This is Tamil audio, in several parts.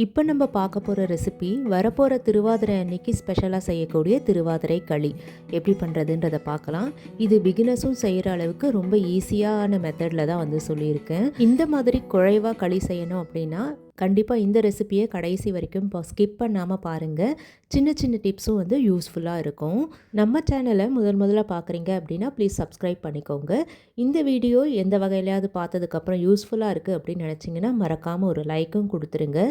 இப்போ நம்ம பார்க்க போகிற ரெசிபி வரப்போகிற திருவாதிரை அன்னைக்கு ஸ்பெஷலாக செய்யக்கூடிய திருவாதிரை களி எப்படி பண்ணுறதுன்றதை பார்க்கலாம். இது பிகினர்ஸும் செய்கிற அளவுக்கு ரொம்ப ஈஸியான மெத்தடில் தான் வந்து சொல்லியிருக்கேன். இந்த மாதிரி குழைவாக களி செய்யணும் அப்படின்னா கண்டிப்பாக இந்த ரெசிப்பியை கடைசி வரைக்கும் இப்போ ஸ்கிப் பண்ணாமல் பாருங்கள். சின்ன சின்ன டிப்ஸும் வந்து யூஸ்ஃபுல்லாக இருக்கும். நம்ம சேனலை முதல்ல பார்க்குறீங்க அப்படின்னா ப்ளீஸ் சப்ஸ்கிரைப் பண்ணிக்கோங்க. இந்த வீடியோ எந்த வகையிலையாவது பார்த்ததுக்கப்புறம் யூஸ்ஃபுல்லாக இருக்குது அப்படின்னு நினச்சிங்கன்னா மறக்காமல் ஒரு லைக்கும் கொடுத்துருங்க.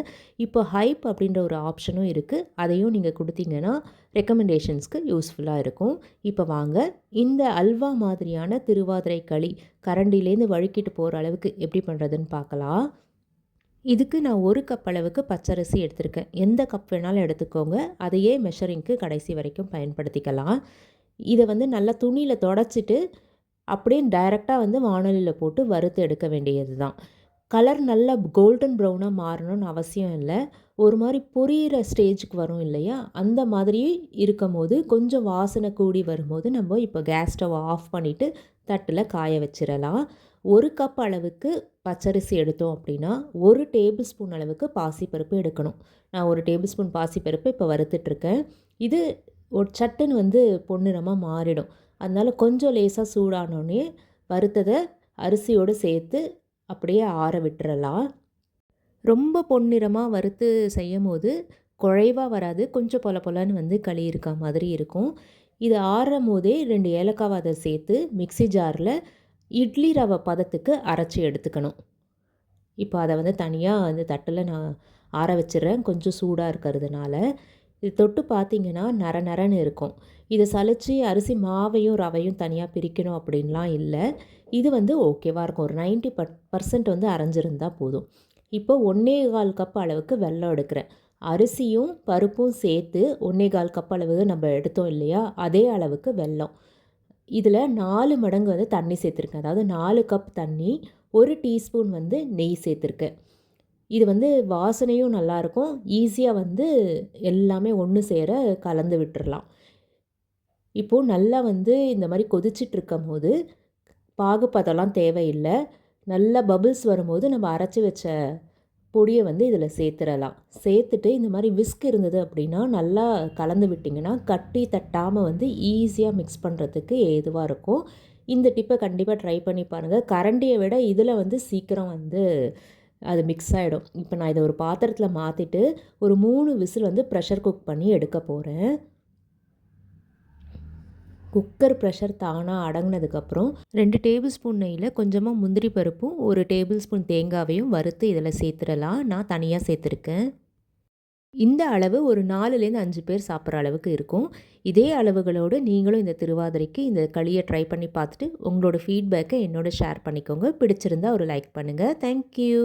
இப்போ ஹைப் அப்படின்ற ஒரு ஆப்ஷனும் இருக்குது, அதையும் நீங்கள் கொடுத்தீங்கன்னா ரெக்கமெண்டேஷன்ஸ்க்கு யூஸ்ஃபுல்லாக இருக்கும். இப்போ வாங்க இந்த அல்வா மாதிரியான திருவாதிரை களி கரண்டிலேருந்து வழுக்கிட்டு போகிற அளவுக்கு எப்படி பண்ணுறதுன்னு பார்க்கலாம். இதுக்கு நான் 1 கப் அளவுக்கு பச்சரிசி எடுத்திருக்கேன். எந்த கப் வேணாலும் எடுத்துக்கோங்க, அதையே மெஷரிங்க்கு கடைசி வரைக்கும் பயன்படுத்திக்கலாம். இதை வந்து நல்லா துணியில் தொடச்சிட்டு அப்படியே டைரெக்டாக வந்து வானலியில் போட்டு வறுத்து எடுக்க வேண்டியது தான். கலர் நல்லா கோல்டன் ப்ரௌனாக மாறணும்னு அவசியம் இல்லை. ஒரு மாதிரி பொரியிற ஸ்டேஜுக்கு வரும் இல்லையா, அந்த மாதிரி இருக்கும் போது கொஞ்சம் வாசனை கூடி வரும்போது நம்ம இப்போ கேஸ் ஸ்டவ் ஆஃப் பண்ணிவிட்டு தட்டில் காய வச்சிடலாம். 1 கப் அளவுக்கு பச்சரிசி எடுத்தோம் அப்படின்னா 1 டேபிள் ஸ்பூன் அளவுக்கு பாசிப்பருப்பு எடுக்கணும். நான் 1 டேபிள் ஸ்பூன் பாசிப்பருப்பு இப்போ வறுத்துட்ருக்கேன். இது ஒரு சட்டுன்னு வந்து பொன்னிறமாக மாறிடும். அதனால் கொஞ்சம் லேசாக சூடானோடனே வறுத்ததை அரிசியோடு சேர்த்து அப்படியே ஆற விட்டுறலாம். ரொம்ப பொன்னிறமாக வறுத்து செய்யும் போது குழைவாக வராது, கொஞ்சம் பொல பொலன்னு வந்து களி இருக்க மாதிரி இருக்கும். இது ஆறும் போதே 2 ஏலக்காவை அதை சேர்த்து மிக்ஸி ஜாரில் இட்லி ரவை பதத்துக்கு அரைச்சி எடுத்துக்கணும். இப்போ அதை வந்து தனியாக அந்த தட்டில் நான் ஆற வச்சிடுறேன், கொஞ்சம் சூடாக இருக்கிறதுனால. இது தொட்டு பார்த்திங்கன்னா நர நரன்னு இருக்கும். இதை சலித்து அரிசி மாவையும் ரவையும் தனியாக பிரிக்கணும் அப்படின்லாம் இல்லை. இது வந்து ஓகேவாக இருக்கும். ஒரு 90% வந்து அரைஞ்சிருந்தால் போதும். இப்போ 1.25 கப் அளவுக்கு வெல்லம் எடுக்கிறேன். அரிசியும் பருப்பும் சேர்த்து 1.25 கப் அளவு நம்ம எடுத்தோம் இல்லையா, அதே அளவுக்கு வெல்லம். இதில் 4 மடங்கு வந்து தண்ணி சேர்த்துருக்கேன். அதாவது 4 கப் தண்ணி, 1 டீஸ்பூன் வந்து நெய் சேர்த்துருக்கேன். இது வந்து வாசனையும் நல்லாயிருக்கும். ஈஸியாக வந்து எல்லாமே ஒன்று சேர கலந்து விட்டுறலாம். இப்போது நல்லா வந்து இந்த மாதிரி கொதிச்சிட்ருக்கும் போது பாகுப்பதெல்லாம் தேவையில்லை. நல்லா பபிள்ஸ் வரும்போது நம்ம அரைச்சி வச்ச பொடியை வந்து இதில் சேர்த்துடலாம். சேர்த்துட்டு இந்த மாதிரி விஸ்க் இருந்தது அப்படின்னா நல்லா கலந்து விட்டிங்கன்னா கட்டி தட்டாமல் வந்து ஈஸியாக மிக்ஸ் பண்ணுறதுக்கு ஏதுவாக இருக்கும். இந்த டிப்பை கண்டிப்பாக ட்ரை பண்ணி பாருங்கள். கரண்டியை விட இதில் வந்து சீக்கிரம் வந்து அது மிக்ஸ் ஆகிடும். இப்போ நான் இதை ஒரு பாத்திரத்தில் மாற்றிட்டு ஒரு 3 விசில் வந்து ப்ரெஷர் குக் பண்ணி எடுக்க போகிறேன். குக்கர் ப்ரெஷர் தானாக அடங்கினதுக்கப்புறம் 2 டேபிள் ஸ்பூன் நெய்யில் கொஞ்சமாக முந்திரி பருப்பும் 1 டேபிள் ஸ்பூன் தேங்காவையும் வறுத்து இதில் சேர்த்துடலாம். நான் தனியாக சேர்த்துருக்கேன். இந்த அளவு ஒரு 4லேருந்து 5 பேர் சாப்பிட்ற அளவுக்கு இருக்கும். இதே அளவுகளோடு நீங்களும் இந்த திருவாதிரைக்கு இந்த களியை ட்ரை பண்ணி பார்த்துட்டு உங்களோட ஃபீட்பேக்கை என்னோட ஷேர் பண்ணிக்கோங்க. பிடிச்சிருந்தா ஒரு லைக் பண்ணுங்கள். தேங்க்யூ.